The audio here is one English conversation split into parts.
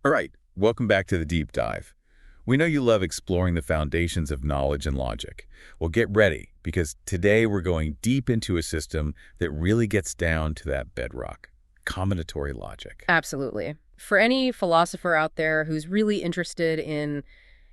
All right, welcome back to the deep dive. We know you love exploring the foundations of knowledge and logic. Well, get ready, because today we're going deep into a system that really gets down to that bedrock, combinatory logic. Absolutely. For any philosopher out there who's really interested in,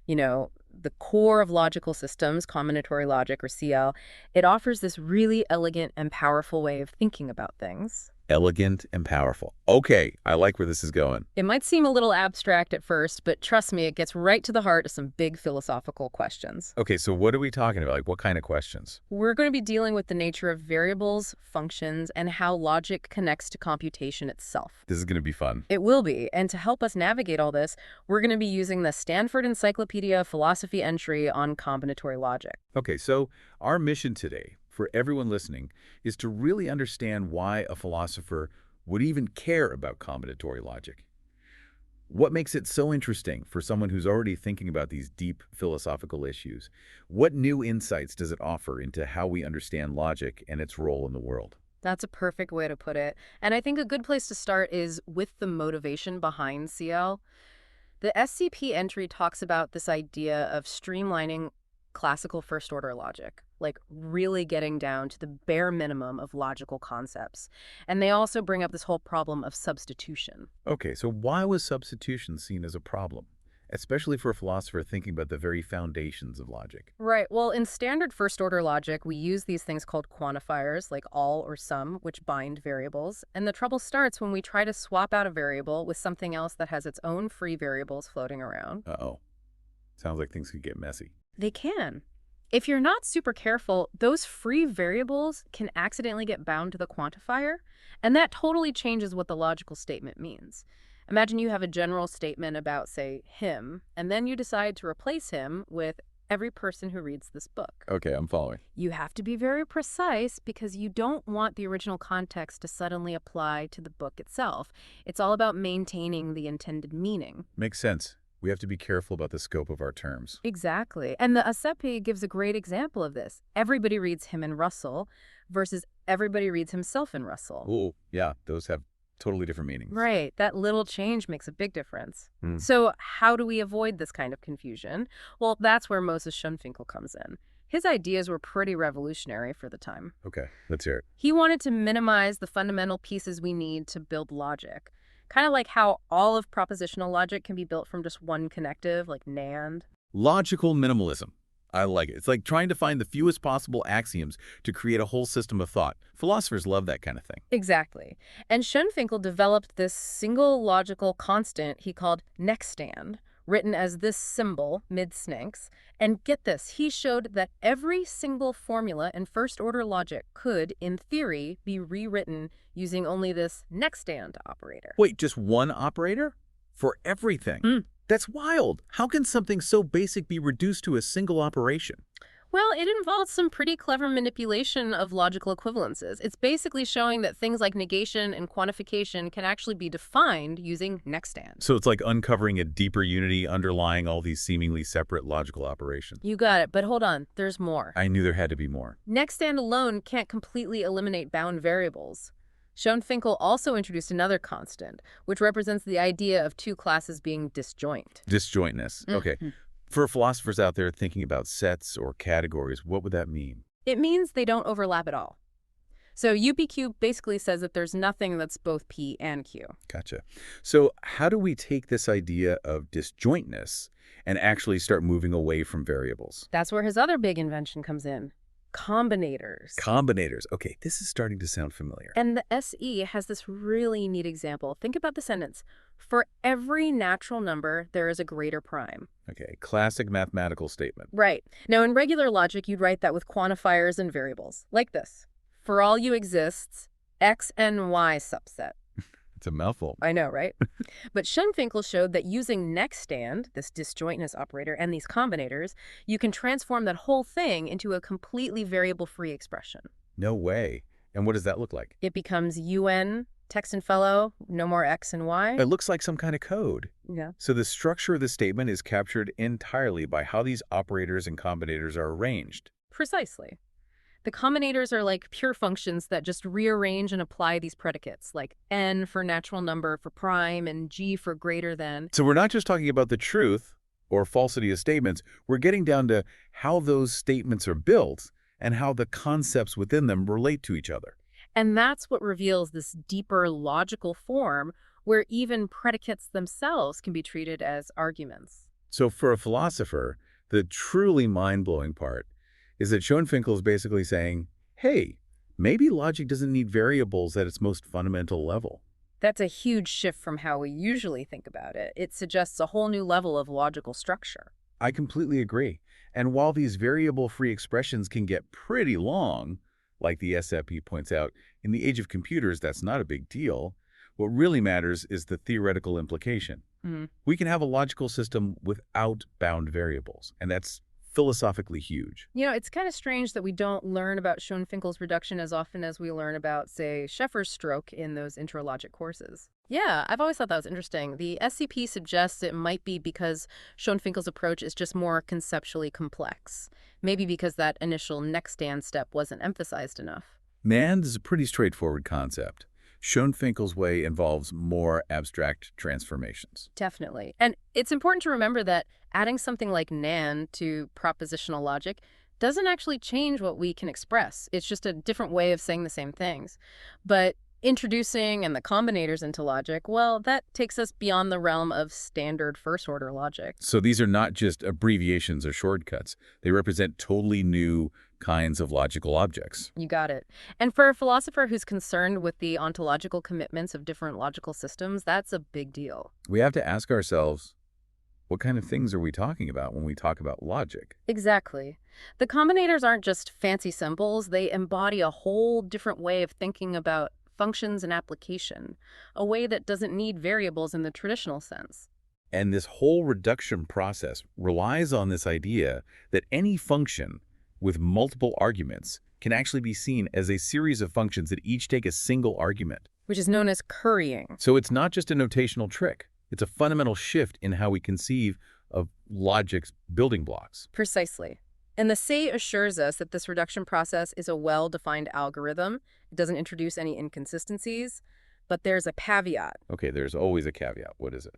the core of logical systems, combinatory logic or CL, it offers this really elegant and powerful way of thinking about things. Elegant and powerful. Okay, I like where this is going. It might seem a little abstract at first, but trust me, it gets right to the heart of some big philosophical questions. Okay, so what are we talking about? Like, what kind of questions? We're going to be dealing with the nature of variables, functions, and how logic connects to computation itself. This is going to be fun. It will be. And to help us navigate all this, we're going to be using the Stanford Encyclopedia of Philosophy entry on combinatory logic. Okay, so our mission today, for everyone listening, is to really understand why a philosopher would even care about combinatory logic. What makes it so interesting for someone who's already thinking about these deep philosophical issues? What new insights does it offer into how we understand logic and its role in the world? That's a perfect way to put it. And I think a good place to start is with the motivation behind CL. The SCP entry talks about this idea of streamlining classical first-order logic, like really getting down to the bare minimum of logical concepts. And they also bring up this whole problem of substitution. Okay, so why was substitution seen as a problem, especially for a philosopher thinking about the very foundations of logic? Right. Well, in standard first-order logic, we use these things called quantifiers, like all or some, which bind variables. And the trouble starts when we try to swap out a variable with something else that has its own free variables floating around. Uh-oh. Sounds like things could get messy. They can. If you're not super careful, those free variables can accidentally get bound to the quantifier, and that totally changes what the logical statement means. Imagine you have a general statement about, say, him, and then you decide to replace him with every person who reads this book. Okay, I'm following. You have to be very precise because you don't want the original context to suddenly apply to the book itself. It's all about maintaining the intended meaning. Makes sense. We have to be careful about the scope of our terms. Exactly. And the Asepi gives a great example of this. Everybody reads him in Russell versus everybody reads himself in Russell. Oh, yeah, those have totally different meanings. Right. That little change makes a big difference. Hmm. So how do we avoid this kind of confusion? Well, that's where Moses Schoenfinkel comes in. His ideas were pretty revolutionary for the time. Okay, let's hear it. He wanted to minimize the fundamental pieces we need to build logic. Kind of like how all of propositional logic can be built from just one connective, like NAND. Logical minimalism. I like it. It's like trying to find the fewest possible axioms to create a whole system of thought. Philosophers love that kind of thing. Exactly. And Schoenfinkel developed this single logical constant he called nextand, written as this symbol, mid-snanks. And get this, he showed that every single formula in first-order logic could, in theory, be rewritten using only this nextand operator. Wait, just one operator? For everything? Mm. That's wild. How can something so basic be reduced to a single operation? Well, it involves some pretty clever manipulation of logical equivalences. It's basically showing that things like negation and quantification can actually be defined using nextand. So it's like uncovering a deeper unity underlying all these seemingly separate logical operations. You got it, but hold on, there's more. I knew there had to be more. Nextand alone can't completely eliminate bound variables. Schoenfinkel also introduced another constant, which represents the idea of two classes being disjoint. Disjointness. Okay. For philosophers out there thinking about sets or categories, what would that mean? It means they don't overlap at all. So UPQ basically says that there's nothing that's both P and Q. Gotcha. So how do we take this idea of disjointness and actually start moving away from variables? That's where his other big invention comes in. Combinators. Combinators. Okay, this is starting to sound familiar. And the SE has this really neat example. Think about the sentence. For every natural number, there is a greater prime. Okay, classic mathematical statement. Right. Now, in regular logic, you'd write that with quantifiers and variables, like this. For all u exists, X and Y subset. It's a mouthful. I know, right? But Schoenfinkel showed that using nextand, this disjointness operator, and these combinators, you can transform that whole thing into a completely variable-free expression. No way. And what does that look like? It becomes UN, text and fellow, no more X and Y. It looks like some kind of code. Yeah. So the structure of the statement is captured entirely by how these operators and combinators are arranged. Precisely. The combinators are like pure functions that just rearrange and apply these predicates, like n for natural number for prime and g for greater than. So we're not just talking about the truth or falsity of statements. We're getting down to how those statements are built and how the concepts within them relate to each other. And that's what reveals this deeper logical form where even predicates themselves can be treated as arguments. So for a philosopher, the truly mind-blowing part is that Schoenfinkel is basically saying, hey, maybe logic doesn't need variables at its most fundamental level. That's a huge shift from how we usually think about it. It suggests a whole new level of logical structure. I completely agree. And while these variable-free expressions can get pretty long, like the SFP points out, in the age of computers, that's not a big deal. What really matters is the theoretical implication. Mhm. We can have a logical system without bound variables, and that's philosophically huge. It's kind of strange that we don't learn about Schoenfinkel's reduction as often as we learn about, say, Scheffer's stroke in those intro logic courses. Yeah, I've always thought that was interesting. The SCP suggests it might be because Schoenfinkel's approach is just more conceptually complex. Maybe because that initial next stand step wasn't emphasized enough. NAND is a pretty straightforward concept. Schoenfinkel's way involves more abstract transformations. Definitely. And it's important to remember that adding something like NAND to propositional logic doesn't actually change what we can express. It's just a different way of saying the same things. But introducing and the combinators into logic, well, that takes us beyond the realm of standard first-order logic. So these are not just abbreviations or shortcuts. They represent totally new kinds of logical objects. You got it. And for a philosopher who's concerned with the ontological commitments of different logical systems, that's a big deal. We have to ask ourselves, what kind of things are we talking about when we talk about logic? Exactly. The combinators aren't just fancy symbols, they embody a whole different way of thinking about functions and application, a way that doesn't need variables in the traditional sense. And this whole reduction process relies on this idea that any function with multiple arguments can actually be seen as a series of functions that each take a single argument. Which is known as currying. So it's not just a notational trick. It's a fundamental shift in how we conceive of logic's building blocks. Precisely. And the say assures us that this reduction process is a well-defined algorithm. It doesn't introduce any inconsistencies, but there's a caveat. Okay, there's always a caveat. What is it?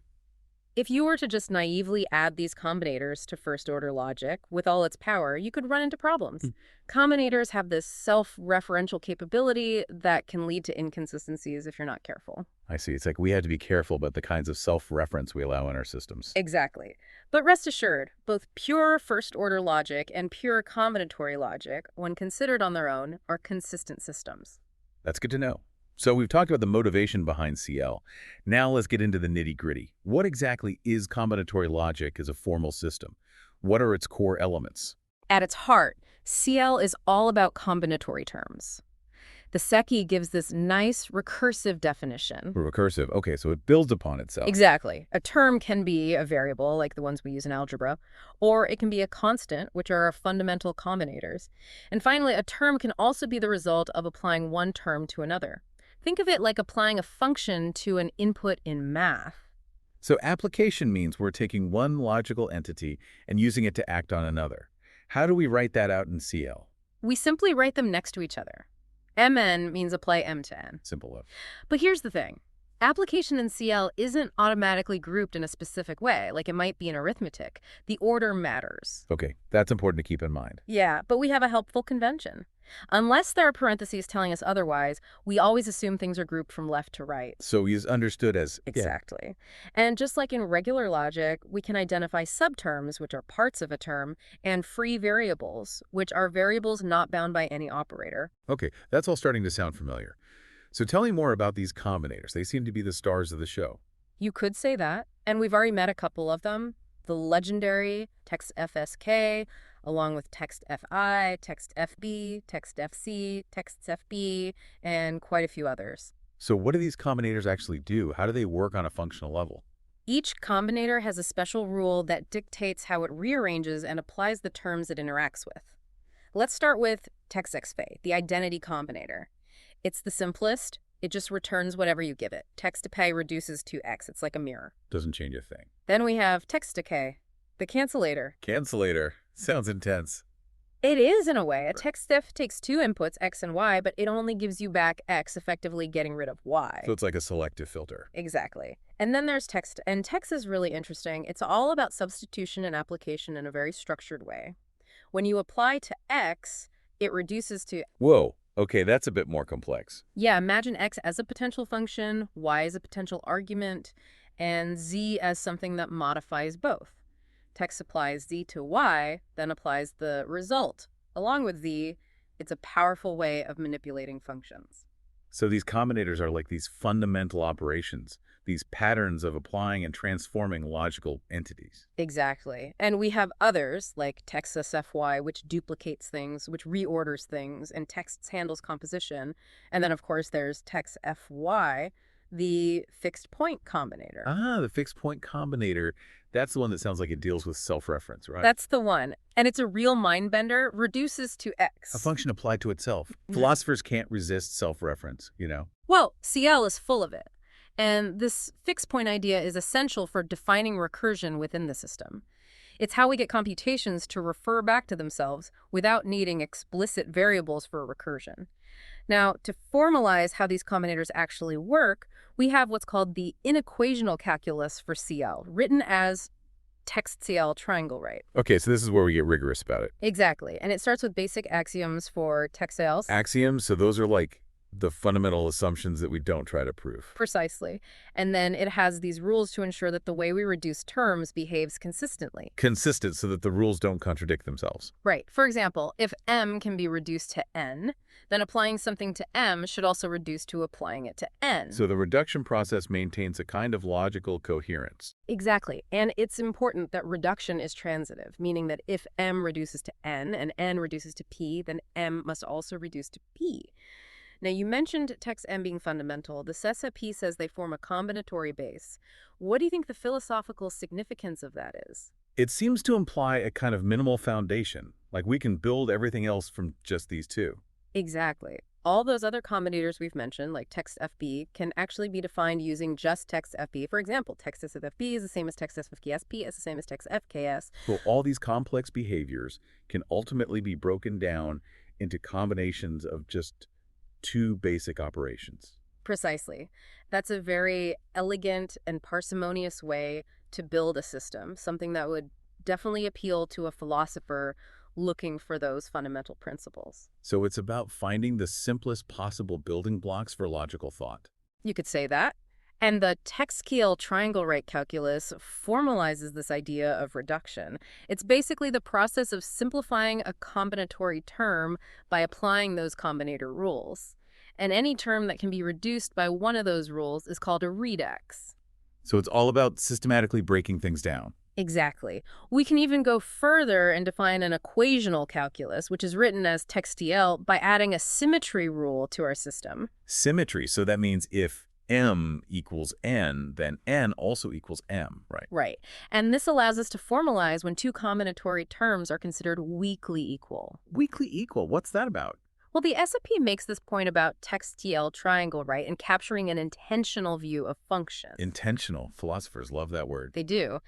If you were to just naively add these combinators to first-order logic with all its power, you could run into problems. Combinators have this self-referential capability that can lead to inconsistencies if you're not careful. I see. It's like we have to be careful about the kinds of self-reference we allow in our systems. Exactly. But rest assured, both pure first-order logic and pure combinatory logic, when considered on their own, are consistent systems. That's good to know. So we've talked about the motivation behind CL. Now let's get into the nitty-gritty. What exactly is combinatory logic as a formal system? What are its core elements? At its heart, CL is all about combinatory terms. The Secchi gives this nice recursive definition. Recursive. Okay, so it builds upon itself. Exactly. A term can be a variable, like the ones we use in algebra, or it can be a constant, which are our fundamental combinators. And finally, a term can also be the result of applying one term to another. Think of it like applying a function to an input in math. So application means we're taking one logical entity and using it to act on another. How do we write that out in CL? We simply write them next to each other. Mn means apply M to n. Simple enough. But here's the thing. Application in CL isn't automatically grouped in a specific way, like it might be in arithmetic. The order matters. Okay, that's important to keep in mind. Yeah, but we have a helpful convention. Unless there are parentheses telling us otherwise, we always assume things are grouped from left to right. So he's understood as... Exactly. And just like in regular logic, we can identify subterms, which are parts of a term, and free variables, which are variables not bound by any operator. Okay, that's all starting to sound familiar. So tell me more about these combinators. They seem to be the stars of the show. You could say that, and we've already met a couple of them. The legendary text FSK, along with text FI, text FB, text FC, text FB, and quite a few others. So what do these combinators actually do? How do they work on a functional level? Each combinator has a special rule that dictates how it rearranges and applies the terms it interacts with. Let's start with text XFA, the identity combinator. It's the simplest. It just returns whatever you give it. Text decay reduces to X. It's like a mirror. Doesn't change a thing. Then we have text decay, the cancellator. Cancellator. Sounds intense. It is, in a way. A text diff takes two inputs, x and y, but it only gives you back x, effectively getting rid of So y. it's like a selective filter. Exactly. And then there's text, and text is really interesting. It's all about substitution and application in a very structured way. When you apply to x, it reduces to, Whoa, okay, that's a bit more complex. yeah, imagine x as a potential function, y as a potential argument, and z as something that modifies both. Text applies z to y, then applies the result. Along with z, it's a powerful way of manipulating functions. So these combinators are like these fundamental operations, these patterns of applying and transforming logical entities. Exactly. And we have others, like TextSFY, which duplicates things, which reorders things, and text handles composition. And then, of course, there's TextFY, the fixed point combinator. Ah, the fixed point combinator. That's the one that sounds like it deals with self-reference, right? That's the one. And it's a real mind bender, reduces to x. A function applied to itself. Philosophers can't resist self-reference, you know? Well, CL is full of it. And this fixed point idea is essential for defining recursion within the system. It's how we get computations to refer back to themselves without needing explicit variables for recursion. Now, to formalize how these combinators actually work, we have what's called the inequational calculus for CL, written as text CL triangle right. Okay, so this is where we get rigorous about it. Exactly. And it starts with basic axioms for text CLs. Axioms, so those are like the fundamental assumptions that we don't try to prove. Precisely. And then it has these rules to ensure that the way we reduce terms behaves consistently. Consistent so that the rules don't contradict themselves. Right. For example, if m can be reduced to n, then applying something to m should also reduce to applying it to n. So the reduction process maintains a kind of logical coherence. Exactly. And it's important that reduction is transitive, meaning that if m reduces to n and n reduces to p, then m must also reduce to p. Now, you mentioned text M being fundamental. The SESA-P says they form a combinatory base. What do you think the philosophical significance of that is? It seems to imply a kind of minimal foundation, like we can build everything else from just these two. Exactly. All those other combinators we've mentioned, like text FB, can actually be defined using just text FB. For example, text SFB is the same as text SFKSP, is the same as text FKS. So all these complex behaviors can ultimately be broken down into combinations of just two basic operations. Precisely. That's a very elegant and parsimonious way to build a system, something that would definitely appeal to a philosopher looking for those fundamental principles. So it's about finding the simplest possible building blocks for logical thought. You could say that. And the text-scale triangle right calculus formalizes this idea of reduction. It's basically the process of simplifying a combinatory term by applying those combinator rules. And any term that can be reduced by one of those rules is called a redex. So it's all about systematically breaking things down. Exactly. We can even go further and define an equational calculus, which is written as TextDL, by adding a symmetry rule to our system. Symmetry, so that means if m equals n, then n also equals m, right? Right. And this allows us to formalize when two combinatory terms are considered weakly equal. Weakly equal, what's that about? Well, the SOP makes this point about text-TL triangle right and capturing an intentional view of functions. Intentional. Philosophers love that word. They do.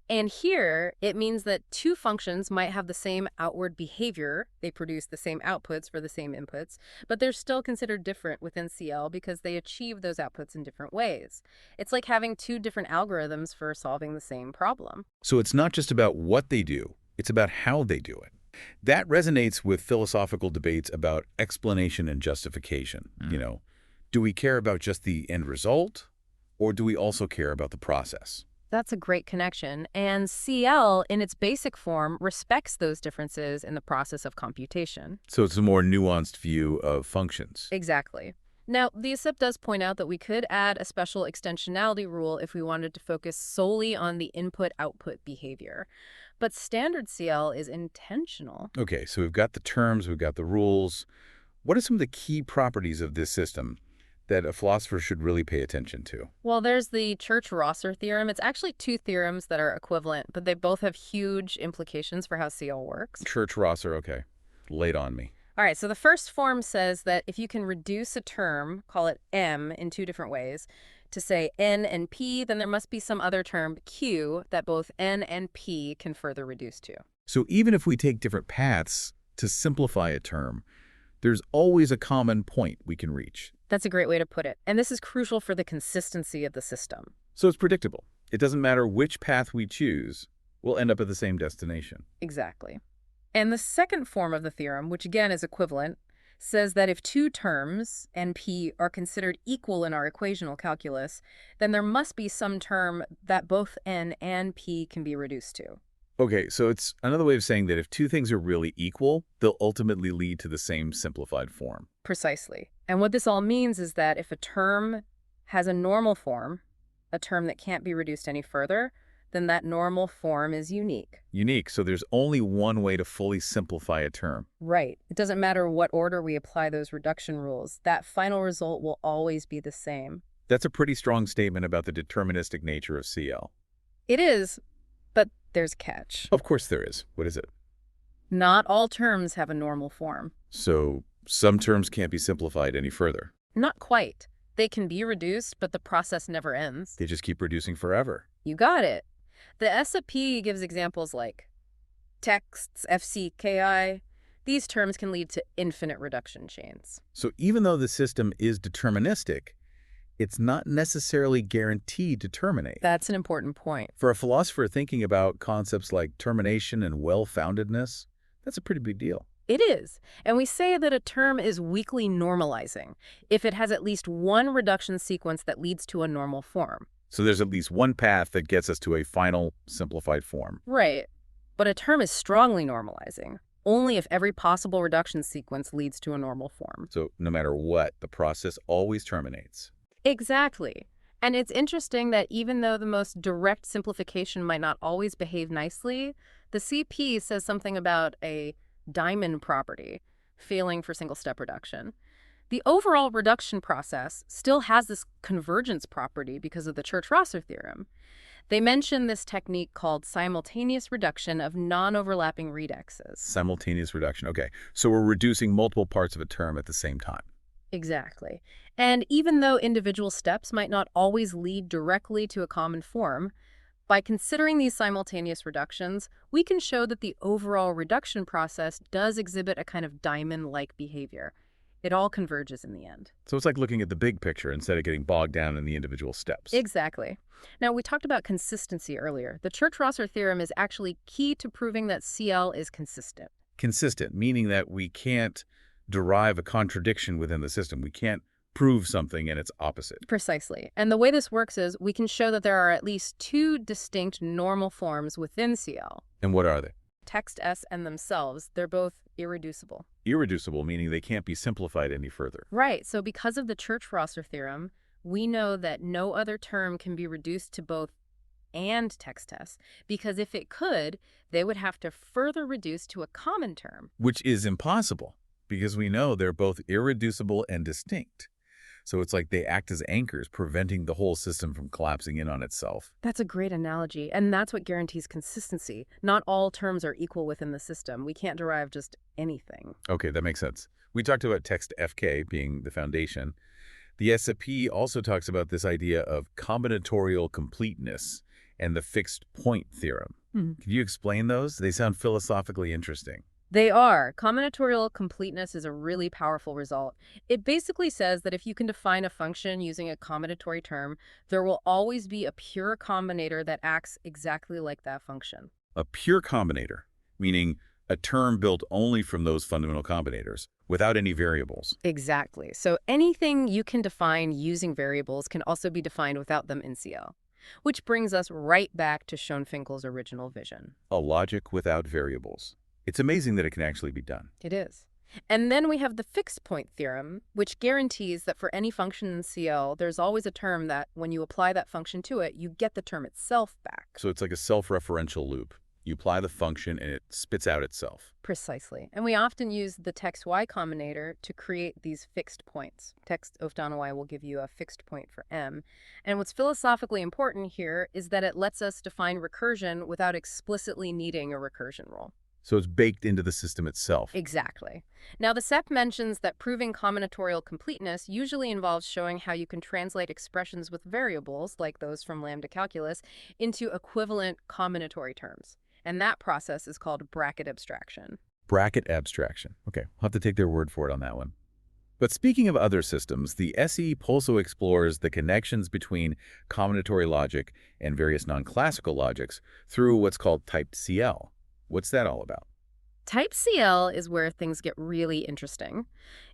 And here, it means that two functions might have the same outward behavior. They produce the same outputs for the same inputs, but they're still considered different within CL because they achieve those outputs in different ways. It's like having two different algorithms for solving the same problem. So it's not just about what they do, it's about how they do it. That resonates with philosophical debates about explanation and justification. You know, do we care about just the end result, or do we also care about the process? That's a great connection. And CL, in its basic form, respects those differences in the process of computation. So it's a more nuanced view of functions. Exactly. Now, the ASIP does point out that we could add a special extensionality rule if we wanted to focus solely on the input-output behavior. But standard CL is intentional. Okay, so we've got the terms, we've got the rules. What are some of the key properties of this system that a philosopher should really pay attention to? Well, there's the Church-Rosser theorem. It's actually two theorems that are equivalent, but they both have huge implications for how CL works. Church-Rosser, okay. Lay it on me. All right, so the first form says that if you can reduce a term, call it M, in two different ways, to say N and P, then there must be some other term, Q, that both N and P can further reduce to. So even if we take different paths, to simplify a term, there's always a common point we can reach. That's a great way to put it. And this is crucial for the consistency of the system. So it's predictable. It doesn't matter which path we choose, we'll end up at the same destination. Exactly. And the second form of the theorem, which again is equivalent, says that if two terms, n p, are considered equal in our equational calculus, then there must be some term that both n and p can be reduced to. Okay, so it's another way of saying that if two things are really equal, they'll ultimately lead to the same simplified form. Precisely. And what this all means is that if a term has a normal form, a term that can't be reduced any further, then that normal form is unique. Unique, so there's only one way to fully simplify a term. Right. It doesn't matter what order we apply those reduction rules. That final result will always be the same. That's a pretty strong statement about the deterministic nature of CL. It is, but there's a catch. Of course there is. What is it? Not all terms have a normal form. So some terms can't be simplified any further. Not quite. They can be reduced, but the process never ends. They just keep reducing forever. You got it. The SAP gives examples like texts, FCKI. These terms can lead to infinite reduction chains. So even though the system is deterministic, it's not necessarily guaranteed to terminate. That's an important point. For a philosopher thinking about concepts like termination and well-foundedness, that's a pretty big deal. It is. And we say that a term is weakly normalizing if it has at least one reduction sequence that leads to a normal form. So there's at least one path that gets us to a final simplified form. Right. But a term is strongly normalizing only if every possible reduction sequence leads to a normal form. So no matter what, the process always terminates. Exactly. And it's interesting that even though the most direct simplification might not always behave nicely, the CP says something about a diamond property, failing for single-step reduction. The overall reduction process still has this convergence property because of the Church-Rosser theorem. They mention this technique called simultaneous reduction of non-overlapping redexes. Simultaneous reduction. Okay, so we're reducing multiple parts of a term at the same time. Exactly. And even though individual steps might not always lead directly to a common form, by considering these simultaneous reductions, we can show that the overall reduction process does exhibit a kind of diamond-like behavior. It all converges in the end. So it's like looking at the big picture instead of getting bogged down in the individual steps. Exactly. Now, we talked about consistency earlier. The Church-Rosser theorem is actually key to proving that CL is consistent. Consistent, meaning that we can't derive a contradiction within the system. We can't prove something and its opposite. Precisely. And the way this works is we can show that there are at least two distinct normal forms within CL. And what are they? Text S and themselves, they're both irreducible. Irreducible, meaning they can't be simplified any further. Right. So because of the Church-Rosser theorem, we know that no other term can be reduced to both and text S, because if it could, they would have to further reduce to a common term. Which is impossible, because we know they're both irreducible and distinct. So it's like they act as anchors, preventing the whole system from collapsing in on itself. That's a great analogy, and that's what guarantees consistency. Not all terms are equal within the system. We can't derive just anything. Okay, that makes sense. We talked about text FK being the foundation. The SAP also talks about this idea of combinatorial completeness and the fixed point theorem. Can you explain those? They sound philosophically interesting. They are. Combinatorial completeness is a really powerful result. It basically says that if you can define a function using a combinatory term, there will always be a pure combinator that acts exactly like that function. A pure combinator, meaning a term built only from those fundamental combinators, without any variables. Exactly. So anything you can define using variables can also be defined without them in CL. Which brings us right back to Schoenfinkel's original vision. A logic without variables. It's amazing that it can actually be done. It is. And then we have the fixed point theorem, which guarantees that for any function in CL, there's always a term that, when you apply that function to it, you get the term itself back. So it's like a self-referential loop. You apply the function and it spits out itself. Precisely. And we often use the text Y combinator to create these fixed points. Text oftan Y will give you a fixed point for M. And what's philosophically important here is that it lets us define recursion without explicitly needing a recursion rule. So it's baked into the system itself. Exactly. Now, the SEP mentions that proving combinatorial completeness usually involves showing how you can translate expressions with variables, like those from lambda calculus, into equivalent combinatory terms. And that process is called bracket abstraction. Bracket abstraction. Okay, I'll have to take their word for it on that one. But speaking of other systems, the SE also explores the connections between combinatory logic and various non-classical logics through what's called typed CL. What's that all about? Type CL is where things get really interesting.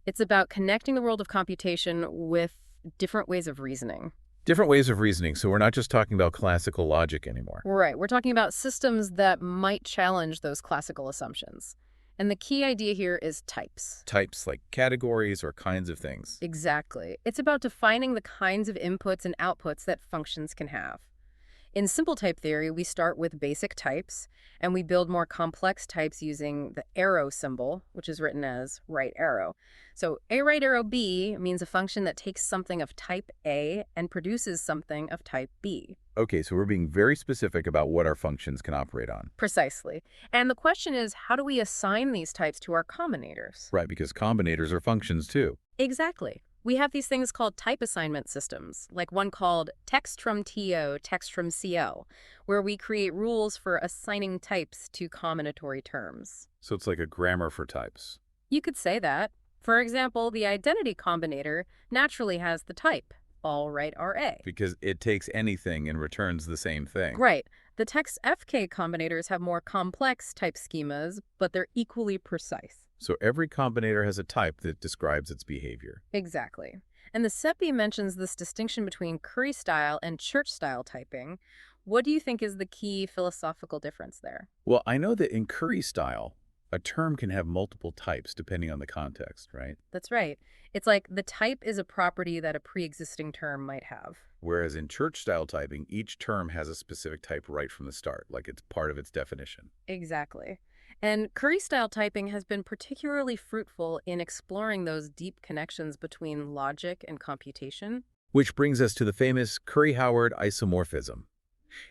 It's about connecting the world of computation with different ways of reasoning. Different ways of reasoning, so we're not just talking about classical logic anymore. Right, we're talking about systems that might challenge those classical assumptions. And the key idea here is types. Types like categories or kinds of things. Exactly. It's about defining the kinds of inputs and outputs that functions can have. In simple type theory, we start with basic types, and we build more complex types using the arrow symbol, which is written as right arrow. So A right arrow B means a function that takes something of type A and produces something of type B. Okay, so we're being very specific about what our functions can operate on. Precisely. And the question is, how do we assign these types to our combinators? Right, because combinators are functions too. Exactly. We have these things called type assignment systems, like one called text from TO, text from CL, where we create rules for assigning types to combinatory terms. So it's like a grammar for types. You could say that. For example, the identity combinator naturally has the type, all right RA. Because it takes anything and returns the same thing. Right. The text FK combinators have more complex type schemas, but they're equally precise. So every combinator has a type that describes its behavior. Exactly. And the SEPI mentions this distinction between Curry-style and church-style typing. What do you think is the key philosophical difference there? Well, I know that in Curry style, a term can have multiple types depending on the context, right? That's right. It's like the type is a property that a pre-existing term might have. Whereas in church style typing, each term has a specific type right from the start, like it's part of its definition. Exactly. And Curry-style typing has been particularly fruitful in exploring those deep connections between logic and computation. Which brings us to the famous Curry-Howard isomorphism.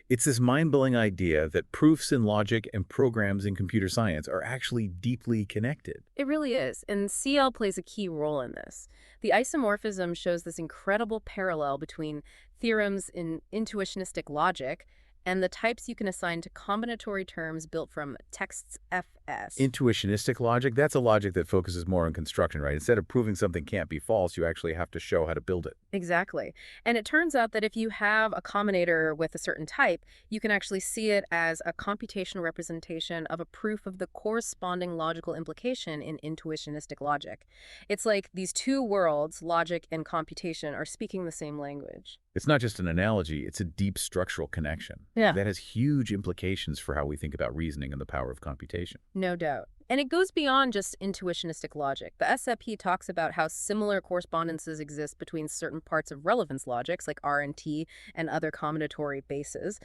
It's this mind-blowing idea that proofs in logic and programs in computer science are actually deeply connected. It really is, and CL plays a key role in this. The isomorphism shows this incredible parallel between theorems in intuitionistic logic and the types you can assign to combinatory terms built from texts FS. Intuitionistic logic, that's a logic that focuses more on construction, right? Instead of proving something can't be false, you actually have to show how to build it. Exactly. And it turns out that if you have a combinator with a certain type, you can actually see it as a computational representation of a proof of the corresponding logical implication in intuitionistic logic. It's like these two worlds, logic and computation, are speaking the same language. It's not just an analogy, it's a deep structural connection. Yeah. That has huge implications for how we think about reasoning and the power of computation. No doubt. And it goes beyond just intuitionistic logic. The SFP talks about how similar correspondences exist between certain parts of relevance logics, like R and T, and other combinatory bases.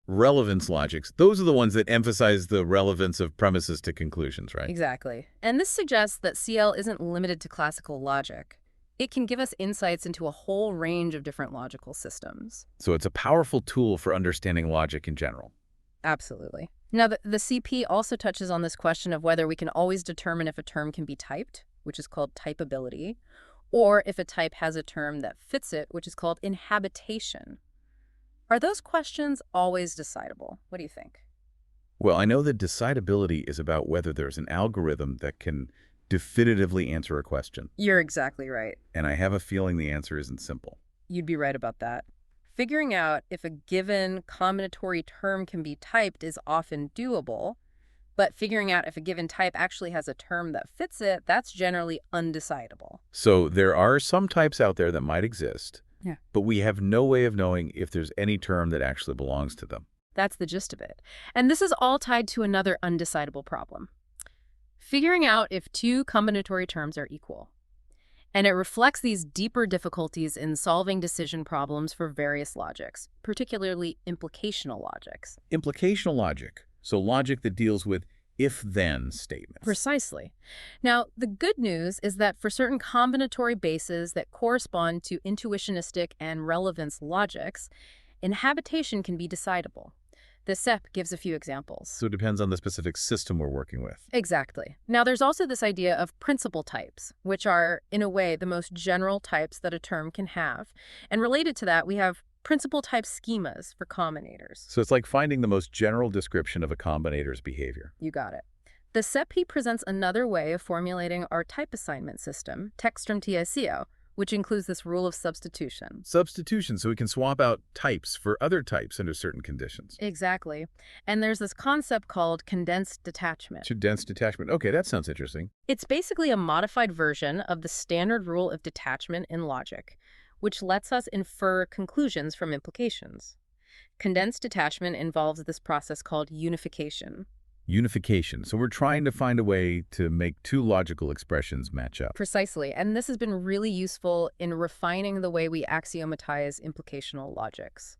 Relevance logics, those are the ones that emphasize the relevance of premises to conclusions, right? Exactly. And this suggests that CL isn't limited to classical logic. It can give us insights into a whole range of different logical systems. So it's a powerful tool for understanding logic in general. Absolutely. Now, the CP also touches on this question of whether we can always determine if a term can be typed, which is called typability, or if a type has a term that fits it, which is called inhabitation. Are those questions always decidable? What do you think? Well, I know that decidability is about whether there's an algorithm that can definitively answer a question. You're exactly right. And I have a feeling the answer isn't simple. You'd be right about that. Figuring out if a given combinatory term can be typed is often doable, but figuring out if a given type actually has a term that fits it, that's generally undecidable. So there are some types out there that might exist, Yeah. but we have no way of knowing if there's any term that actually belongs to them. That's the gist of it. And this is all tied to another undecidable problem. Figuring out if two combinatory terms are equal. And it reflects these deeper difficulties in solving decision problems for various logics, particularly implicational logics. Implicational logic, so logic that deals with if-then statements. Precisely. Now, the good news is that for certain combinatory bases that correspond to intuitionistic and relevance logics, inhabitation can be decidable. The SEP gives a few examples. So it depends on the specific system we're working with. Exactly. Now, there's also this idea of principal types, which are, in a way, the most general types that a term can have. And related to that, we have principal type schemas for combinators. So it's like finding the most general description of a combinator's behavior. You got it. The SEP presents another way of formulating our type assignment system, text from TICO, which includes this rule of substitution. Substitution, so we can swap out types for other types under certain conditions. Exactly. And there's this concept called condensed detachment. Condensed detachment. Okay, that sounds interesting. It's basically a modified version of the standard rule of detachment in logic, which lets us infer conclusions from implications. Condensed detachment involves this process called unification. Unification. So we're trying to find a way to make two logical expressions match up. Precisely, and this has been really useful in refining the way we axiomatize implicational logics.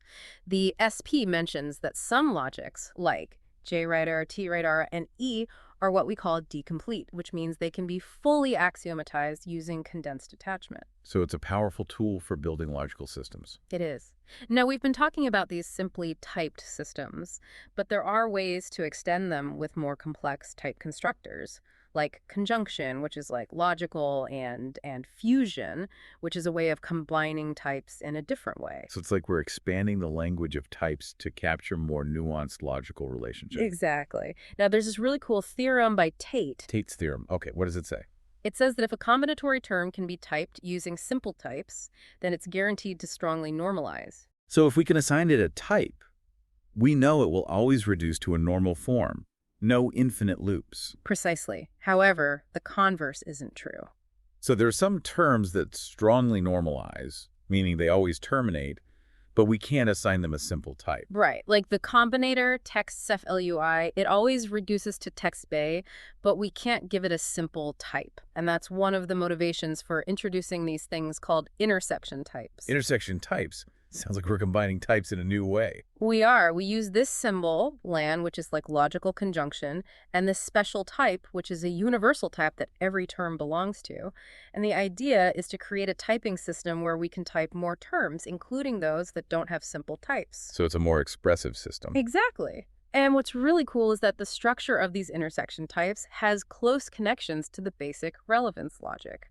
The SP mentions that some logics, like J right R, T right R, and E, are what we call decomplete, which means they can be fully axiomatized using condensed detachment. So it's a powerful tool for building logical systems. It is. Now, we've been talking about these simply typed systems, but there are ways to extend them with more complex type constructors, like conjunction, which is like logical, and fusion, which is a way of combining types in a different way. So it's like we're expanding the language of types to capture more nuanced logical relationships. Exactly. Now, there's this really cool theorem by Tate. Tate's theorem. Okay, what does it say? It says that if a combinatory term can be typed using simple types, then it's guaranteed to strongly normalize. So if we can assign it a type, we know it will always reduce to a normal form. No infinite loops. Precisely. However, the converse isn't true. So there are some terms that strongly normalize, meaning they always terminate, but we can't assign them a simple type. Right. Like the combinator text cef lui, it always reduces to text bay, but we can't give it a simple type. And that's one of the motivations for introducing these things called intersection types. Intersection types. Sounds like we're combining types in a new way. We are. We use this symbol, LAN, which is like logical conjunction, and this special type, which is a universal type that every term belongs to. And the idea is to create a typing system where we can type more terms, including those that don't have simple types. So it's a more expressive system. Exactly. And what's really cool is that the structure of these intersection types has close connections to the basic relevance logic.